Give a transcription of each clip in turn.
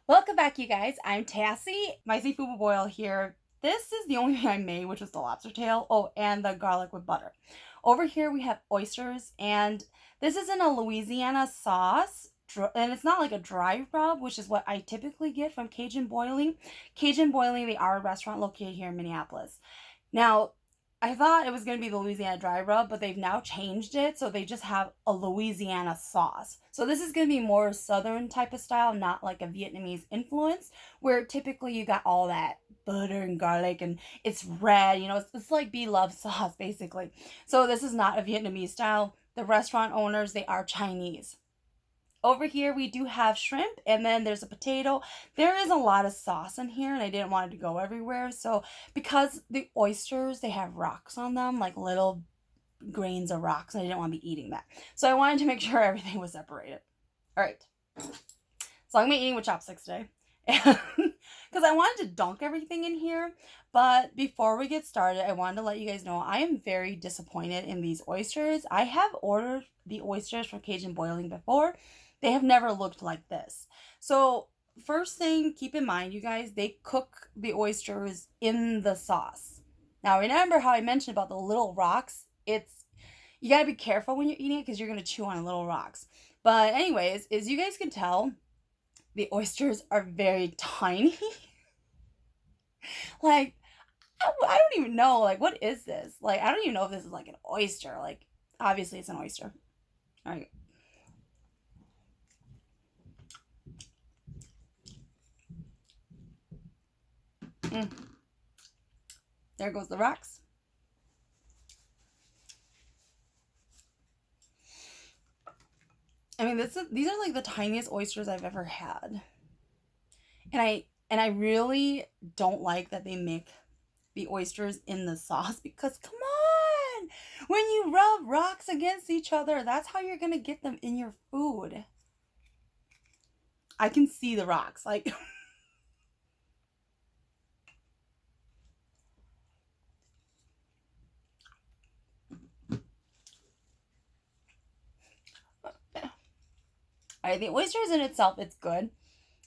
Welcome back, you guys. I'm Tassie. My seafood boil here. This is the only thing I made, which was the lobster tail. Oh, and the garlic with butter. Over here we have oysters, and this is in a Louisiana sauce. And it's not like a dry rub, which is what I typically get from Cajun Boiling. Cajun Boiling, they are a restaurant located here in Minneapolis. Now, I thought it was going to be the Louisiana dry rub, but they've now changed it, so they just have a Louisiana sauce. So this is going to be more southern type of style, not like a Vietnamese influence, where typically you got all that butter and garlic and it's red, it's like B-Love sauce basically. So this is not a Vietnamese style. The restaurant owners, they are Chinese. Over here we do have shrimp, and then there's a potato. There is a lot of sauce in here, and I didn't want it to go everywhere. So because the oysters, they have rocks on them, like little grains of rocks, and I didn't want to be eating that. So I wanted to make sure everything was separated. All right. So I'm going to be eating with chopsticks today. Because I wanted to dunk everything in here. But before we get started, I wanted to let you guys know I am very disappointed in these oysters. I have ordered the oysters from Cajun Boiling before. They have never looked like this. So first thing, keep in mind, you guys, they cook the oysters in the sauce. Now remember how I mentioned about the little rocks? You gotta be careful when you're eating it because you're gonna chew on little rocks. But anyways, as you guys can tell, the oysters are very tiny. Like, I don't even know, like, what is this? Like, I don't even know if this is like an oyster. Like, obviously it's an oyster. All right. Mm. There goes the rocks. I mean, these are like the tiniest oysters I've ever had. And I really don't like that they make the oysters in the sauce because come on. When you rub rocks against each other, that's how you're going to get them in your food. I can see the rocks like the oysters in itself, it's good.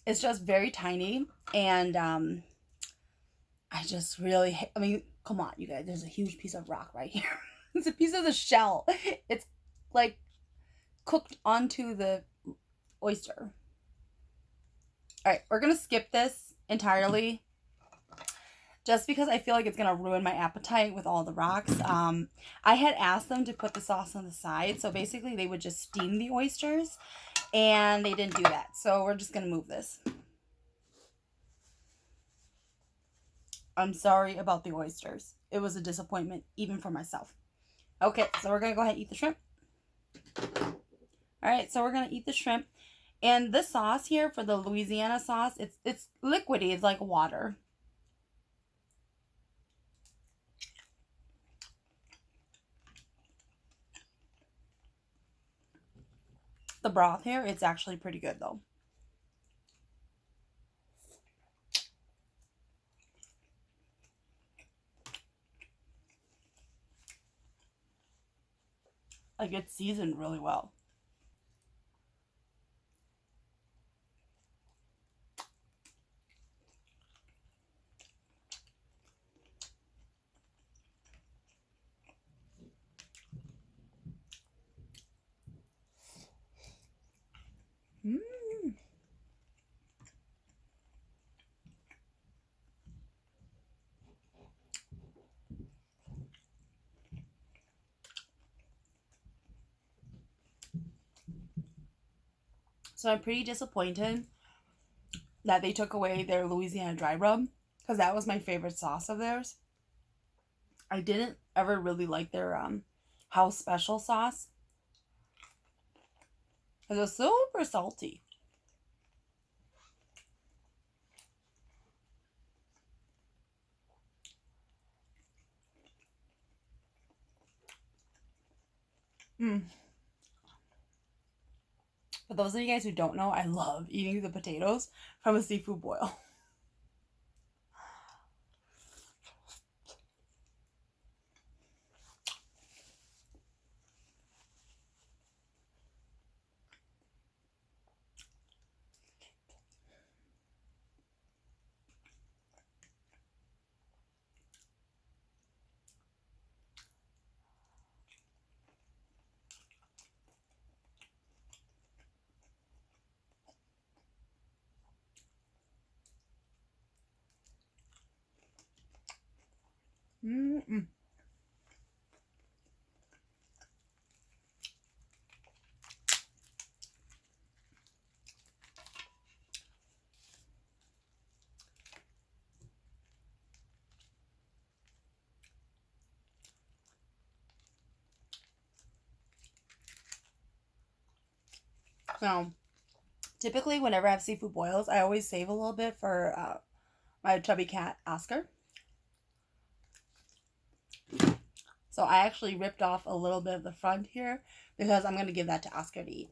It's just very tiny, and I just really, I mean, come on, you guys. There's a huge piece of rock right here. It's a piece of the shell. It's like cooked onto the oyster. All right, we're gonna skip this entirely, just because I feel like it's gonna ruin my appetite with all the rocks. I had asked them to put the sauce on the side, so basically they would just steam the oysters, and they didn't do that. So we're just gonna move this. I'm sorry about the oysters. It was a disappointment, even for myself. Okay, so we're gonna go ahead and eat the shrimp. All right, so we're gonna eat the shrimp, and this sauce here for the Louisiana sauce, it's liquidy. It's like water. The broth here, it's actually pretty good though. Like it's seasoned really well. Mm. So I'm pretty disappointed that they took away their Louisiana dry rub because that was my favorite sauce of theirs. I didn't ever really like their house special sauce because it was super salty. Mm. For those of you guys who don't know, I love eating the potatoes from a seafood boil. Mm-mm. So, typically, whenever I have seafood boils, I always save a little bit for my chubby cat, Oscar. So, I actually ripped off a little bit of the front here because I'm going to give that to Oscar to eat.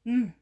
Mm.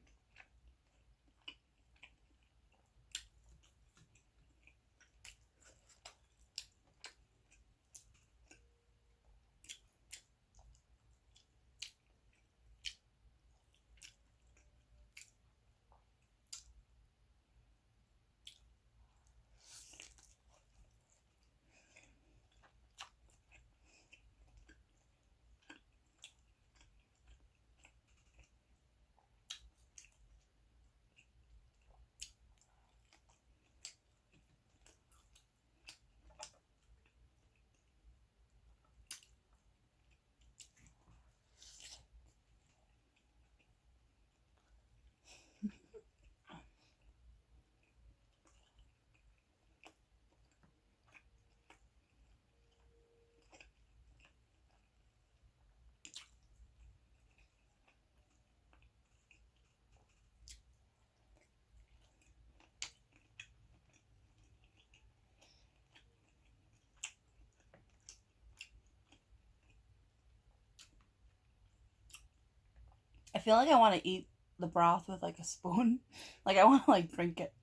I feel like I want to eat the broth with like a spoon. Like I want to like drink it.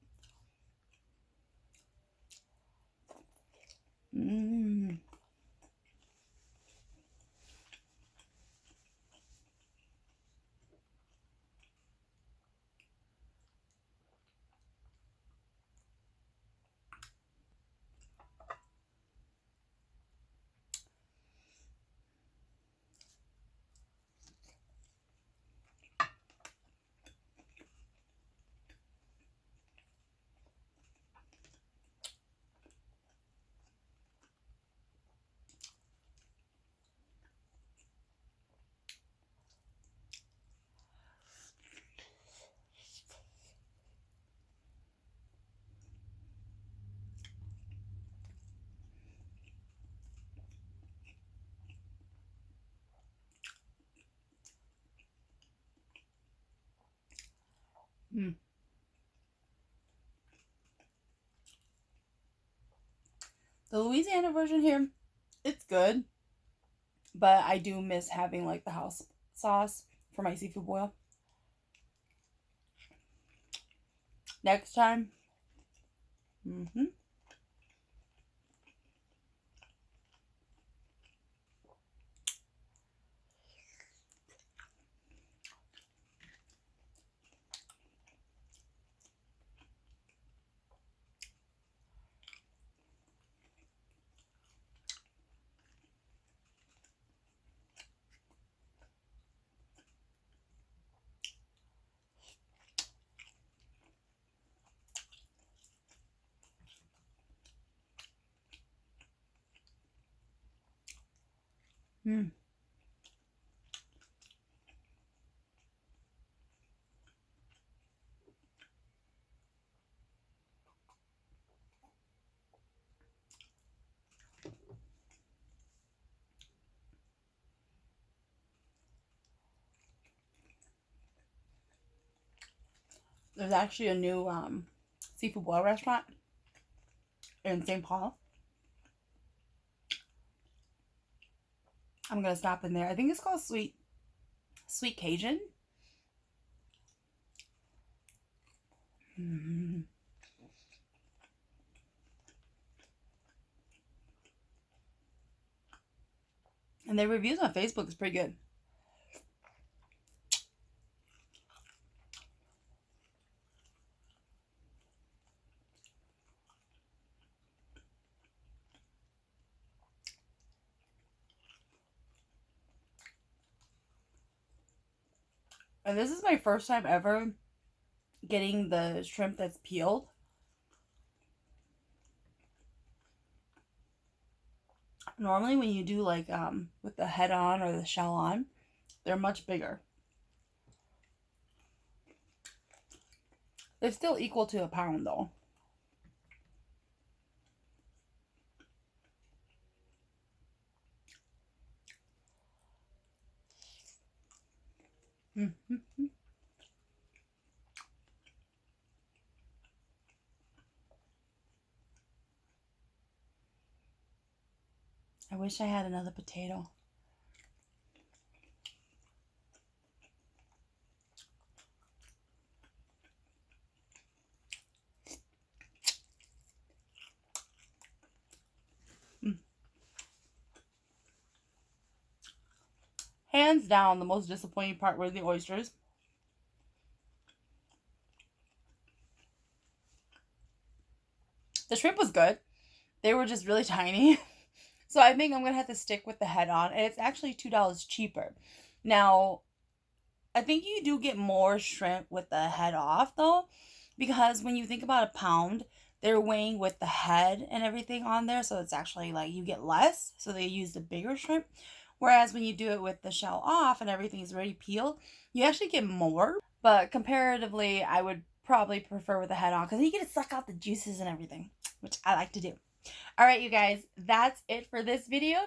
Mm. Mm. The Louisiana version here, it's good, but I do miss having like the house sauce for my seafood boil. Next time. Mm-hmm. Mm. There's actually a new seafood boil restaurant in St. Paul. I'm gonna stop in there. I think it's called Sweet Cajun. Mm. And their reviews on Facebook is pretty good. And this is my first time ever getting the shrimp that's peeled. Normally when you do like with the head on or the shell on, they're much bigger. They're still equal to a pound though. Mm-hmm. I wish I had another potato. Mm. Hands down, the most disappointing part were the oysters. The shrimp was good. They were just really tiny. So I think I'm going to have to stick with the head on. And it's actually $2 cheaper. Now, I think you do get more shrimp with the head off though. Because when you think about a pound, they're weighing with the head and everything on there. So it's actually like you get less. So they use the bigger shrimp. Whereas when you do it with the shell off and everything's already peeled, you actually get more. But comparatively, I would probably prefer with the head on because you get to suck out the juices and everything, which I like to do. All right, you guys, that's it for this video.